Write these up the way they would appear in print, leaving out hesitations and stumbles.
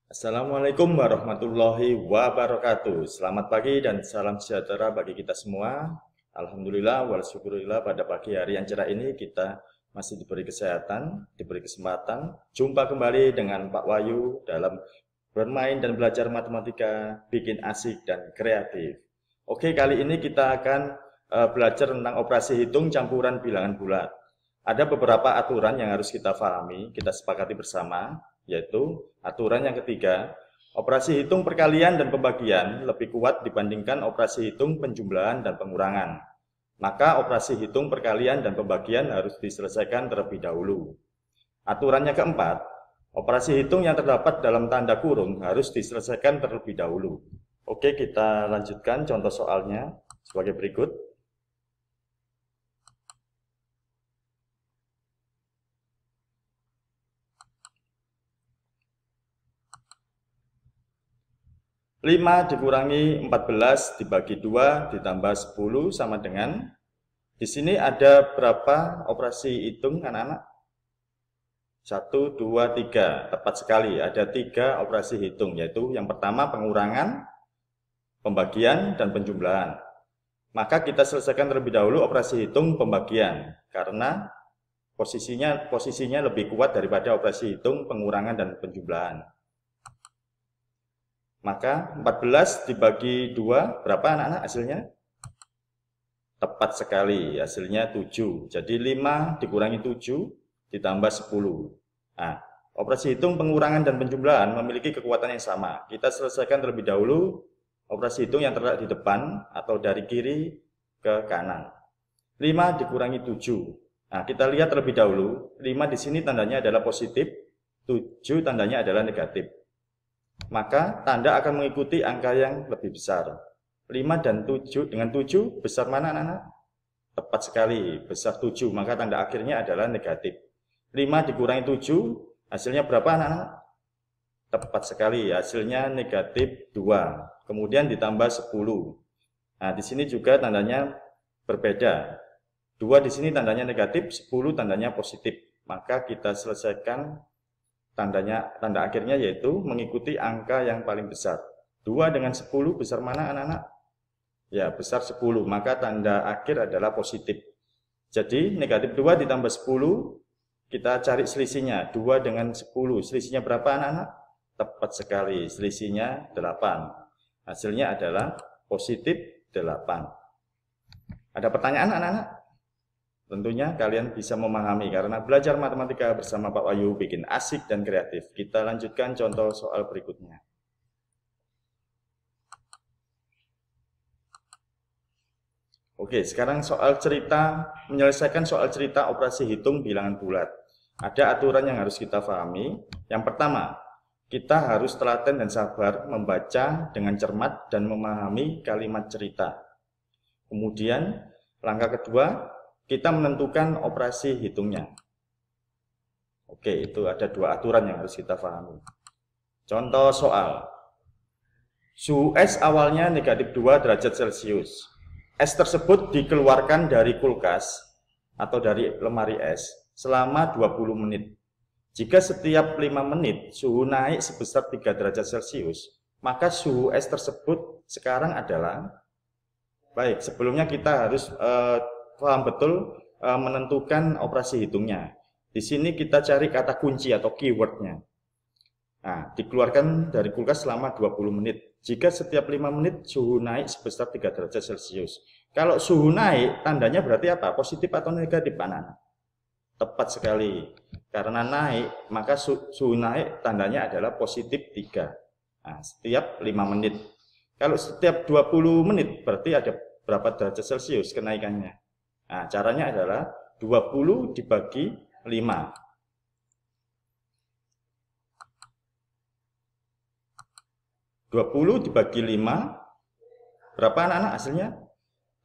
Assalamualaikum warahmatullahi wabarakatuh. Selamat pagi dan salam sejahtera bagi kita semua. Alhamdulillah wal syukurillah, pada pagi hari yang cerah ini kita masih diberi kesehatan, diberi kesempatan. Jumpa kembali dengan Pak Wahyu dalam bermain dan belajar matematika, bikin asik dan kreatif. Oke, kali ini kita akan belajar tentang operasi hitung campuran bilangan bulat. Ada beberapa aturan yang harus kita pahami, kita sepakati bersama, yaitu aturan yang ketiga, operasi hitung perkalian dan pembagian lebih kuat dibandingkan operasi hitung penjumlahan dan pengurangan. Maka operasi hitung perkalian dan pembagian harus diselesaikan terlebih dahulu. Aturannya keempat, operasi hitung yang terdapat dalam tanda kurung harus diselesaikan terlebih dahulu. Oke, kita lanjutkan contoh soalnya sebagai berikut. 5 dikurangi 14 dibagi 2 ditambah 10 sama dengan, di sini ada berapa operasi hitung anak-anak? 1, 2, 3, tepat sekali, ada 3 operasi hitung, yaitu yang pertama pengurangan, pembagian, dan penjumlahan. Maka kita selesaikan terlebih dahulu operasi hitung pembagian, karena posisinya lebih kuat daripada operasi hitung pengurangan dan penjumlahan. Maka 14 dibagi 2, berapa anak-anak hasilnya? Tepat sekali, hasilnya 7. Jadi 5 dikurangi 7 ditambah 10. Nah, operasi hitung pengurangan dan penjumlahan memiliki kekuatan yang sama. Kita selesaikan terlebih dahulu operasi hitung yang terletak di depan atau dari kiri ke kanan. 5 dikurangi 7. Nah, kita lihat terlebih dahulu, 5 di sini tandanya adalah positif, 7 tandanya adalah negatif. Maka tanda akan mengikuti angka yang lebih besar. 5 dan 7, dengan 7 besar mana anak-anak? Tepat sekali, besar 7, maka tanda akhirnya adalah negatif. 5 dikurangi 7, hasilnya berapa anak-anak? Tepat sekali, hasilnya negatif 2. Kemudian ditambah 10. Nah, di sini juga tandanya berbeda. 2 di sini tandanya negatif, 10 tandanya positif. Maka kita selesaikan tanda akhirnya yaitu mengikuti angka yang paling besar. 2 dengan 10 besar mana anak-anak? Ya, besar 10, maka tanda akhir adalah positif. Jadi negatif 2 ditambah 10, kita cari selisihnya. 2 dengan 10, selisihnya berapa anak-anak? Tepat sekali, selisihnya 8. Hasilnya adalah positif 8. Ada pertanyaan anak-anak? Tentunya kalian bisa memahami karena belajar matematika bersama Pak Wahyu bikin asik dan kreatif. Kita lanjutkan contoh soal berikutnya. Oke, sekarang menyelesaikan soal cerita operasi hitung bilangan bulat. Ada aturan yang harus kita pahami. Yang pertama, kita harus telaten dan sabar membaca dengan cermat dan memahami kalimat cerita. Kemudian, langkah kedua, kita menentukan operasi hitungnya. Oke, itu ada 2 aturan yang harus kita pahami. Contoh soal. Suhu es awalnya negatif 2 derajat Celcius. Es tersebut dikeluarkan dari kulkas atau dari lemari es selama 20 menit. Jika setiap 5 menit suhu naik sebesar 3 derajat Celcius, maka suhu es tersebut sekarang adalah, baik, sebelumnya kita harus paham betul menentukan operasi hitungnya. Di sini kita cari kata kunci atau keywordnya. Nah, dikeluarkan dari kulkas selama 20 menit. Jika setiap 5 menit suhu naik sebesar 3 derajat Celcius. Kalau suhu naik, tandanya berarti apa? Positif atau negatif, anak-anak? Tepat sekali. Karena naik, maka suhu naik tandanya adalah positif 3. Nah, setiap 5 menit. Kalau setiap 20 menit, berarti ada berapa derajat Celcius kenaikannya? Nah, caranya adalah 20 dibagi 5. 20 dibagi 5, berapa anak-anak hasilnya?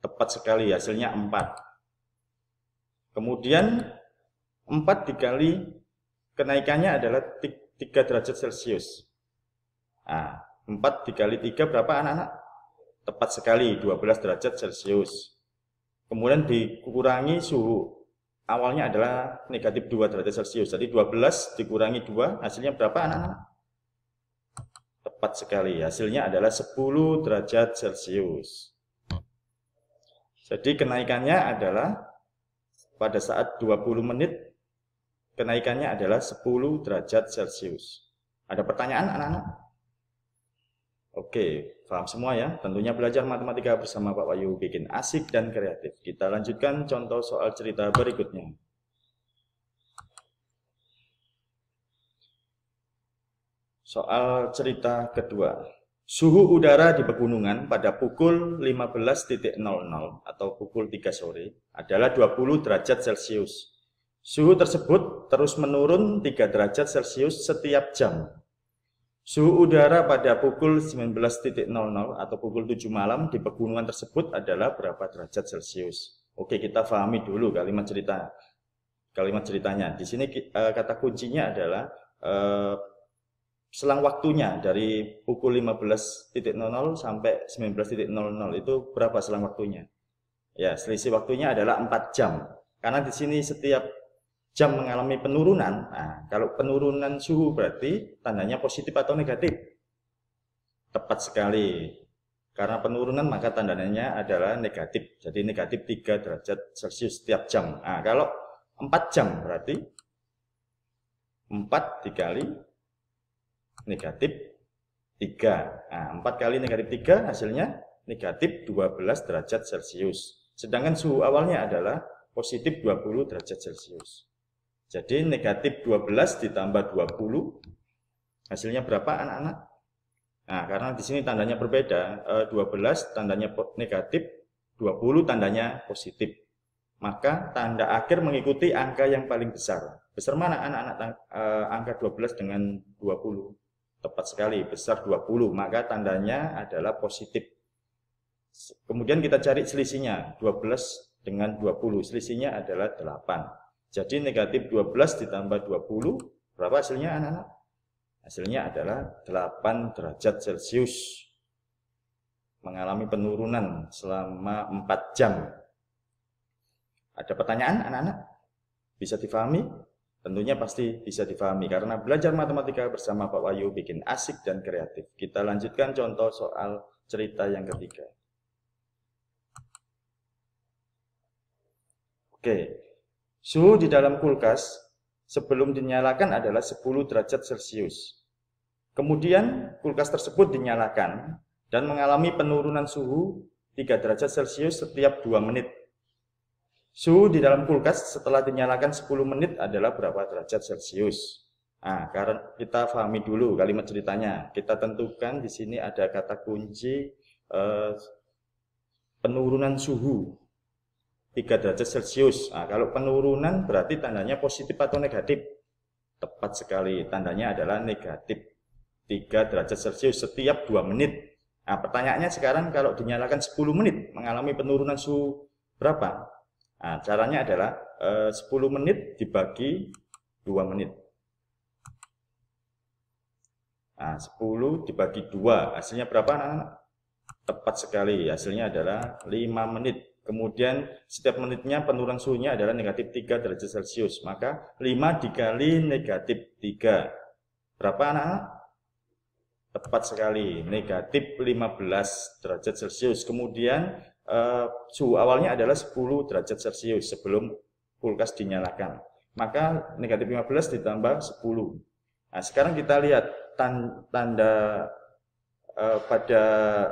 Tepat sekali, hasilnya 4. Kemudian 4 dikali kenaikannya adalah 3 derajat Celcius. Nah, 4 dikali 3 berapa anak-anak? Tepat sekali, 12 derajat Celcius. Kemudian dikurangi suhu. Awalnya adalah negatif 2 derajat Celcius. Jadi 12 dikurangi 2, hasilnya berapa anak-anak? Tepat sekali, hasilnya adalah 10 derajat Celcius. Jadi kenaikannya adalah pada saat 20 menit, kenaikannya adalah 10 derajat Celcius. Ada pertanyaan anak-anak? Oke, paham semua ya? Tentunya belajar matematika bersama Pak Wahyu bikin asik dan kreatif. Kita lanjutkan contoh soal cerita berikutnya. Soal cerita kedua. Suhu udara di pegunungan pada pukul 15.00 atau pukul 3 sore adalah 20 derajat Celcius. Suhu tersebut terus menurun 3 derajat Celcius setiap jam. Suhu udara pada pukul 19.00 atau pukul 7 malam di pegunungan tersebut adalah berapa derajat Celcius? Oke, kita pahami dulu kalimat ceritanya. Di sini kata kuncinya adalah selang waktunya dari pukul 15.00 sampai 19.00 itu berapa selang waktunya? Ya, selisih waktunya adalah 4 jam. Karena di sini setiap jam mengalami penurunan. Nah, kalau penurunan suhu berarti tandanya positif atau negatif? Tepat sekali. Karena penurunan maka tandanya adalah negatif. Jadi negatif 3 derajat Celcius setiap jam. Nah, kalau 4 jam berarti 4 dikali negatif 3. Nah, 4 kali negatif 3 hasilnya negatif 12 derajat Celcius. Sedangkan suhu awalnya adalah positif 20 derajat Celcius. Jadi negatif 12 ditambah 20 hasilnya berapa anak-anak? Nah, karena di sini tandanya berbeda. 12 tandanya negatif, 20 tandanya positif. Maka tanda akhir mengikuti angka yang paling besar. Besar mana anak-anak angka 12 dengan 20? Tepat sekali, besar 20, maka tandanya adalah positif. Kemudian kita cari selisihnya, 12 dengan 20, selisihnya adalah 8. Jadi negatif 12 ditambah 20, berapa hasilnya anak-anak? Hasilnya adalah 8 derajat Celcius. Mengalami penurunan selama 4 jam. Ada pertanyaan anak-anak? Bisa difahami? Tentunya pasti bisa difahami karena belajar matematika bersama Pak Wahyu bikin asik dan kreatif. Kita lanjutkan contoh soal cerita yang ketiga. Oke, suhu di dalam kulkas sebelum dinyalakan adalah 10 derajat Celcius. Kemudian kulkas tersebut dinyalakan dan mengalami penurunan suhu 3 derajat Celcius setiap 2 menit. Suhu di dalam kulkas setelah dinyalakan 10 menit adalah berapa derajat Celcius? Nah, karena kita pahami dulu kalimat ceritanya. Kita tentukan di sini ada kata kunci penurunan suhu 3 derajat Celcius. Nah, kalau penurunan berarti tandanya positif atau negatif? Tepat sekali, tandanya adalah negatif 3 derajat Celcius setiap 2 menit. Nah, pertanyaannya sekarang kalau dinyalakan 10 menit mengalami penurunan suhu berapa? Nah, caranya adalah 10 menit dibagi 2 menit. Nah, 10 dibagi 2, hasilnya berapa anak-anak? Tepat sekali, hasilnya adalah 5 menit. Kemudian setiap menitnya penurunan suhunya adalah negatif 3 derajat Celcius. Maka 5 dikali negatif 3. Berapa anak-anak? Tepat sekali, negatif 15 derajat Celcius. Kemudian suhu awalnya adalah 10 derajat Celcius sebelum kulkas dinyalakan. Maka negatif 15 ditambah 10. Nah, sekarang kita lihat tanda pada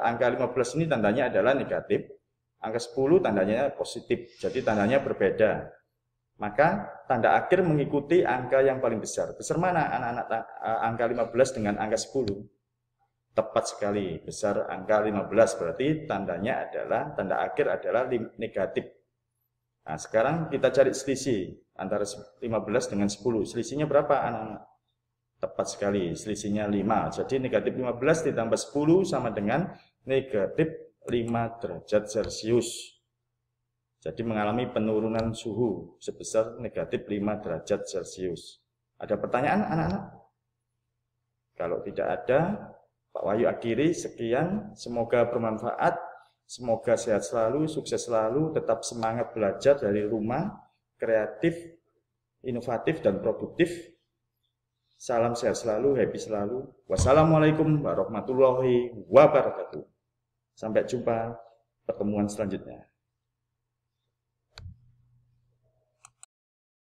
angka 15 ini tandanya adalah negatif. Angka 10 tandanya positif. Jadi tandanya berbeda. Maka tanda akhir mengikuti angka yang paling besar. Besar mana anak-anak angka 15 dengan angka 10? Tepat sekali, besar angka 15, berarti tandanya adalah, tanda akhir adalah negatif. Nah, sekarang kita cari selisih antara 15 dengan 10. Selisihnya berapa anak-anak? Tepat sekali, selisihnya 5. Jadi negatif 15 ditambah 10 sama dengan negatif 5 derajat Celcius. Jadi mengalami penurunan suhu sebesar negatif 5 derajat Celcius. Ada pertanyaan anak-anak? Kalau tidak ada, Pak Wahyu akhiri, sekian, semoga bermanfaat, semoga sehat selalu, sukses selalu, tetap semangat belajar dari rumah, kreatif, inovatif, dan produktif. Salam sehat selalu, happy selalu. Wassalamualaikum warahmatullahi wabarakatuh. Sampai jumpa pertemuan selanjutnya.